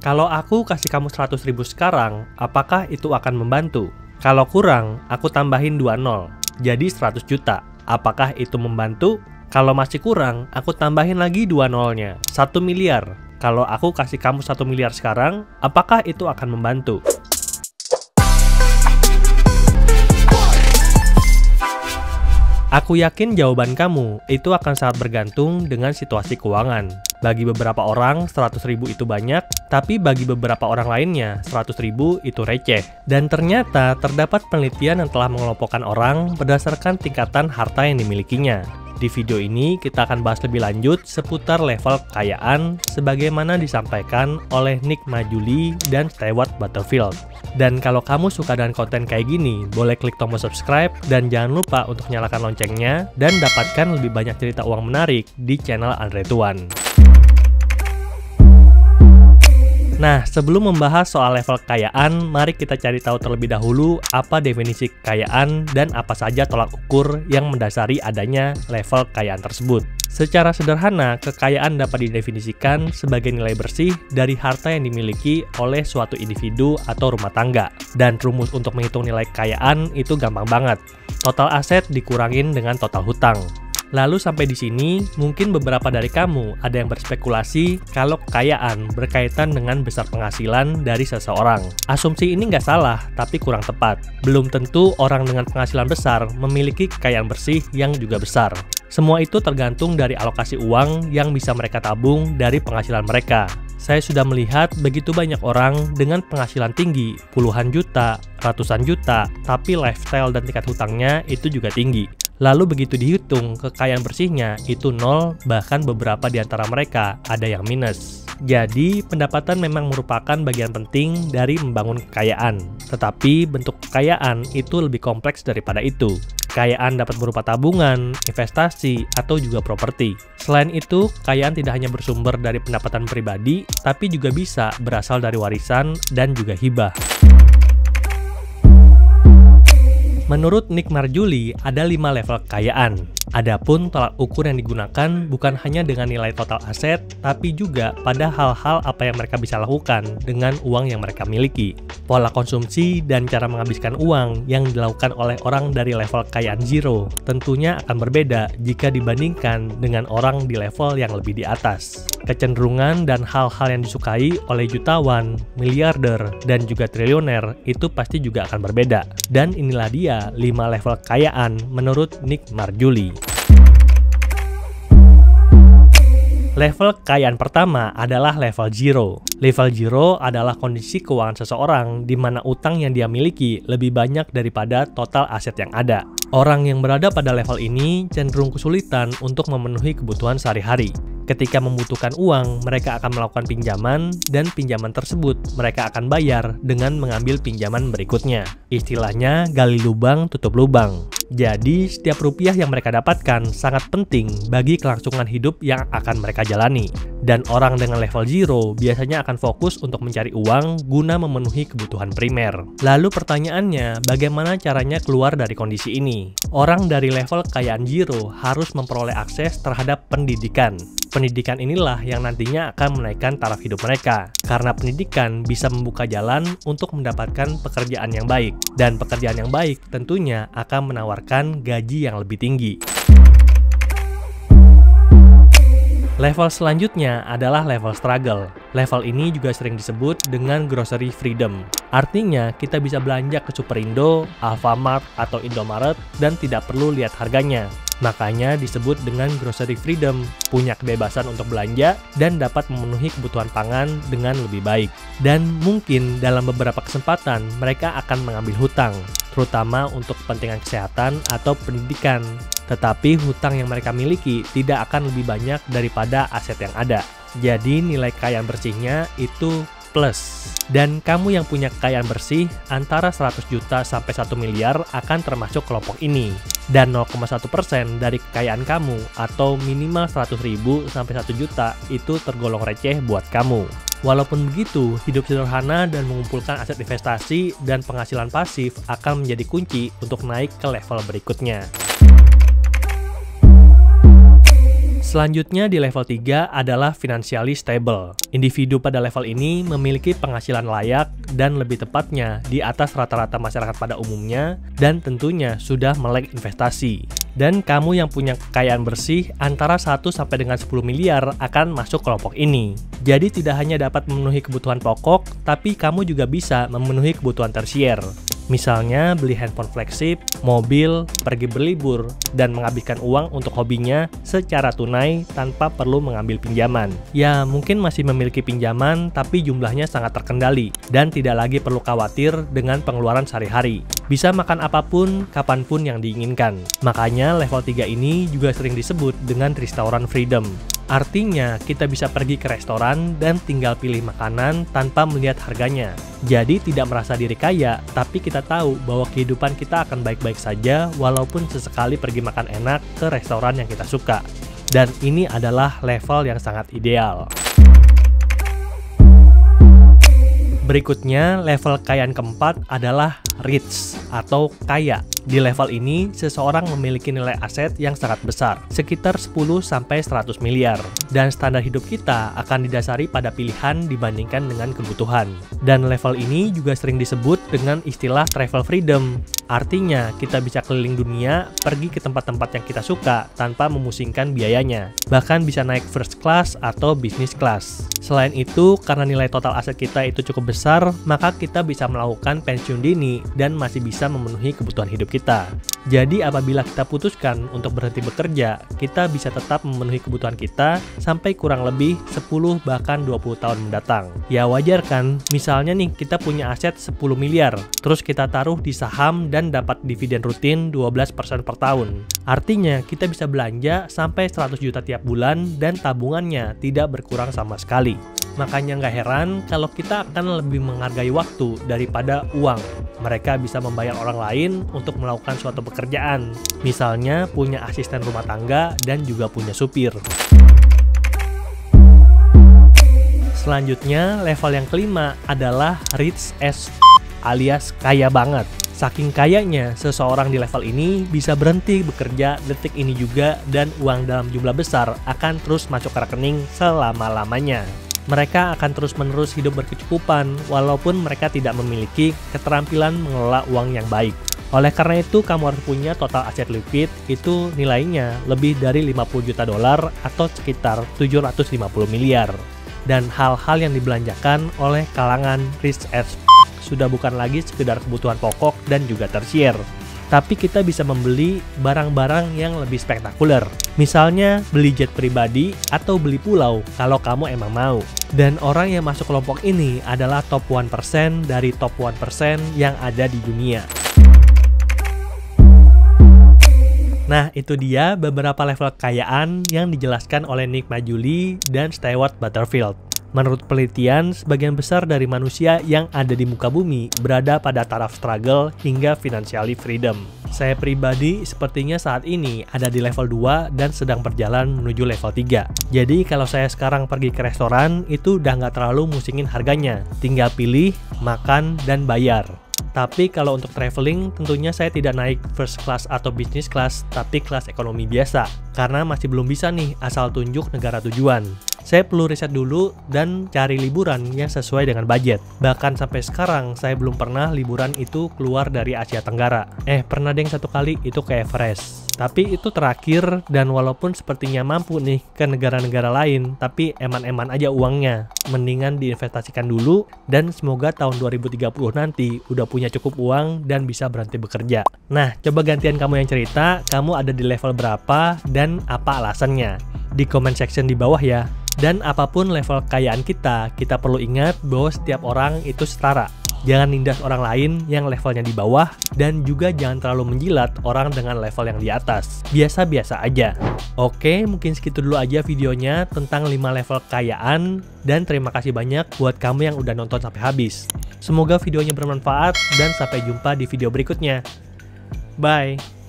Kalau aku kasih kamu 100.000 sekarang, apakah itu akan membantu? Kalau kurang, aku tambahin 2 nol, jadi 100 juta. Apakah itu membantu? Kalau masih kurang, aku tambahin lagi 2 nolnya, 1 miliar. Kalau aku kasih kamu 1 miliar sekarang, apakah itu akan membantu? Aku yakin jawaban kamu itu akan sangat bergantung dengan situasi keuangan. Bagi beberapa orang, 100.000 itu banyak, tapi bagi beberapa orang lainnya, 100.000 itu receh. Dan ternyata terdapat penelitian yang telah mengelompokkan orang berdasarkan tingkatan harta yang dimilikinya. Di video ini kita akan bahas lebih lanjut seputar level kekayaan sebagaimana disampaikan oleh Nick Marjuli dan Stewart Butterfield. Dan kalau kamu suka dengan konten kayak gini, boleh klik tombol subscribe dan jangan lupa untuk nyalakan loncengnya dan dapatkan lebih banyak cerita uang menarik di channel Andre Tuan. Nah, sebelum membahas soal level kekayaan, mari kita cari tahu terlebih dahulu apa definisi kekayaan dan apa saja tolak ukur yang mendasari adanya level kekayaan tersebut. Secara sederhana, kekayaan dapat didefinisikan sebagai nilai bersih dari harta yang dimiliki oleh suatu individu atau rumah tangga. Dan rumus untuk menghitung nilai kekayaan itu gampang banget. Total aset dikurangin dengan total hutang. Lalu sampai di sini, mungkin beberapa dari kamu ada yang berspekulasi kalau kekayaan berkaitan dengan besar penghasilan dari seseorang. Asumsi ini nggak salah, tapi kurang tepat. Belum tentu orang dengan penghasilan besar memiliki kekayaan bersih yang juga besar. Semua itu tergantung dari alokasi uang yang bisa mereka tabung dari penghasilan mereka. Saya sudah melihat begitu banyak orang dengan penghasilan tinggi, puluhan juta, ratusan juta, tapi lifestyle dan tingkat hutangnya itu juga tinggi. Lalu begitu dihitung, kekayaan bersihnya itu nol, bahkan beberapa di antara mereka ada yang minus. Jadi, pendapatan memang merupakan bagian penting dari membangun kekayaan. Tetapi, bentuk kekayaan itu lebih kompleks daripada itu. Kekayaan dapat berupa tabungan, investasi, atau juga properti. Selain itu, kekayaan tidak hanya bersumber dari pendapatan pribadi, tapi juga bisa berasal dari warisan dan juga hibah. Menurut Nick Marjuli, ada 5 level kekayaan. Adapun tolak ukur yang digunakan bukan hanya dengan nilai total aset, tapi juga pada hal-hal apa yang mereka bisa lakukan dengan uang yang mereka miliki. Pola konsumsi dan cara menghabiskan uang yang dilakukan oleh orang dari level kekayaan zero tentunya akan berbeda jika dibandingkan dengan orang di level yang lebih di atas. Kecenderungan dan hal-hal yang disukai oleh jutawan, miliarder, dan juga triliuner itu pasti juga akan berbeda. Dan inilah dia 5 level kekayaan menurut Nick Marjuli. Level kekayaan pertama adalah level zero. Level zero adalah kondisi keuangan seseorang di mana utang yang dia miliki lebih banyak daripada total aset yang ada. Orang yang berada pada level ini cenderung kesulitan untuk memenuhi kebutuhan sehari-hari. Ketika membutuhkan uang, mereka akan melakukan pinjaman, dan pinjaman tersebut mereka akan bayar dengan mengambil pinjaman berikutnya. Istilahnya, gali lubang, tutup lubang. Jadi, setiap rupiah yang mereka dapatkan sangat penting bagi kelangsungan hidup yang akan mereka jalani. Dan orang dengan level zero biasanya akan fokus untuk mencari uang guna memenuhi kebutuhan primer. Lalu pertanyaannya, bagaimana caranya keluar dari kondisi ini? Orang dari level kekayaan zero harus memperoleh akses terhadap pendidikan. Pendidikan inilah yang nantinya akan menaikkan taraf hidup mereka. Karena pendidikan bisa membuka jalan untuk mendapatkan pekerjaan yang baik. Dan pekerjaan yang baik tentunya akan menawarkan gaji yang lebih tinggi. Level selanjutnya adalah level struggle. Level ini juga sering disebut dengan grocery freedom. Artinya, kita bisa belanja ke Superindo, Alfamart, atau Indomaret dan tidak perlu lihat harganya. Makanya disebut dengan grocery freedom, punya kebebasan untuk belanja dan dapat memenuhi kebutuhan pangan dengan lebih baik. Dan mungkin dalam beberapa kesempatan mereka akan mengambil hutang, terutama untuk kepentingan kesehatan atau pendidikan. Tetapi hutang yang mereka miliki tidak akan lebih banyak daripada aset yang ada. Jadi nilai kekayaan bersihnya itu plus. Dan kamu yang punya kekayaan bersih antara 100 juta sampai 1 miliar akan termasuk kelompok ini. Dan 0,1% dari kekayaan kamu atau minimal 100.000 sampai 1 juta itu tergolong receh buat kamu. Walaupun begitu, hidup sederhana dan mengumpulkan aset investasi dan penghasilan pasif akan menjadi kunci untuk naik ke level berikutnya. Selanjutnya di level 3 adalah financially stable. Individu pada level ini memiliki penghasilan layak dan lebih tepatnya di atas rata-rata masyarakat pada umumnya dan tentunya sudah melek investasi. Dan kamu yang punya kekayaan bersih antara 1 sampai dengan 10 miliar akan masuk kelompok ini. Jadi tidak hanya dapat memenuhi kebutuhan pokok, tapi kamu juga bisa memenuhi kebutuhan tersier. Misalnya beli handphone flagship, mobil, pergi berlibur, dan menghabiskan uang untuk hobinya secara tunai tanpa perlu mengambil pinjaman. Ya, mungkin masih memiliki pinjaman, tapi jumlahnya sangat terkendali, dan tidak lagi perlu khawatir dengan pengeluaran sehari-hari. Bisa makan apapun, kapanpun yang diinginkan. Makanya level 3 ini juga sering disebut dengan restoran freedom. Artinya, kita bisa pergi ke restoran dan tinggal pilih makanan tanpa melihat harganya. Jadi tidak merasa diri kaya, tapi kita tahu bahwa kehidupan kita akan baik-baik saja walaupun sesekali pergi makan enak ke restoran yang kita suka. Dan ini adalah level yang sangat ideal. Berikutnya, level kekayaan keempat adalah rich atau kaya. Di level ini, seseorang memiliki nilai aset yang sangat besar, sekitar 10-100 miliar. Dan standar hidup kita akan didasari pada pilihan dibandingkan dengan kebutuhan. Dan level ini juga sering disebut dengan istilah travel freedom. Artinya, kita bisa keliling dunia, pergi ke tempat-tempat yang kita suka tanpa memusingkan biayanya. Bahkan bisa naik first class atau business class. Selain itu, karena nilai total aset kita itu cukup besar, maka kita bisa melakukan pensiun dini dan masih bisa memenuhi kebutuhan hidup kita. Jadi apabila kita putuskan untuk berhenti bekerja, kita bisa tetap memenuhi kebutuhan kita sampai kurang lebih 10 bahkan 20 tahun mendatang. Ya wajar kan? Misalnya nih kita punya aset 10 miliar, terus kita taruh di saham dan dapat dividen rutin 12% per tahun. Artinya kita bisa belanja sampai 100 juta tiap bulan dan tabungannya tidak berkurang sama sekali. Makanya nggak heran kalau kita akan lebih menghargai waktu daripada uang. Mereka bisa membayar orang lain untuk melakukan suatu pekerjaan. Misalnya punya asisten rumah tangga dan juga punya supir. Selanjutnya, level yang kelima adalah rich as alias kaya banget. Saking kayanya, seseorang di level ini bisa berhenti bekerja detik ini juga dan uang dalam jumlah besar akan terus masuk ke rekening selama-lamanya. Mereka akan terus-menerus hidup berkecukupan walaupun mereka tidak memiliki keterampilan mengelola uang yang baik. Oleh karena itu, kamu harus punya total aset liquid itu nilainya lebih dari 50 juta dolar atau sekitar 750 miliar. Dan hal-hal yang dibelanjakan oleh kalangan rich as sudah bukan lagi sekedar kebutuhan pokok dan juga tersier. Tapi kita bisa membeli barang-barang yang lebih spektakuler. Misalnya beli jet pribadi atau beli pulau kalau kamu emang mau. Dan orang yang masuk kelompok ini adalah top 1% dari top 1% yang ada di dunia. Nah, itu dia beberapa level kekayaan yang dijelaskan oleh Nick Maggiulli dan Stewart Butterfield. Menurut penelitian, sebagian besar dari manusia yang ada di muka bumi berada pada taraf struggle hingga financially freedom. Saya pribadi sepertinya saat ini ada di level 2 dan sedang berjalan menuju level 3. Jadi kalau saya sekarang pergi ke restoran, itu udah nggak terlalu musingin harganya. Tinggal pilih, makan, dan bayar. Tapi kalau untuk traveling, tentunya saya tidak naik first class atau business class, tapi kelas ekonomi biasa. Karena masih belum bisa nih asal tunjuk negara tujuan. Saya perlu riset dulu dan cari liburan yang sesuai dengan budget. Bahkan sampai sekarang, saya belum pernah liburan itu keluar dari Asia Tenggara. Pernah deng satu kali itu ke Everest. Tapi itu terakhir dan walaupun sepertinya mampu nih ke negara-negara lain, tapi eman-eman aja uangnya. Mendingan diinvestasikan dulu dan semoga tahun 2030 nanti udah punya cukup uang dan bisa berhenti bekerja. Nah, coba gantian kamu yang cerita, kamu ada di level berapa dan apa alasannya? Di comment section di bawah ya. Dan apapun level kekayaan kita, kita perlu ingat bahwa setiap orang itu setara. Jangan nindas orang lain yang levelnya di bawah, dan juga jangan terlalu menjilat orang dengan level yang di atas. Biasa-biasa aja. Oke, mungkin segitu dulu aja videonya tentang 5 level kekayaan, dan terima kasih banyak buat kamu yang udah nonton sampai habis. Semoga videonya bermanfaat, dan sampai jumpa di video berikutnya. Bye!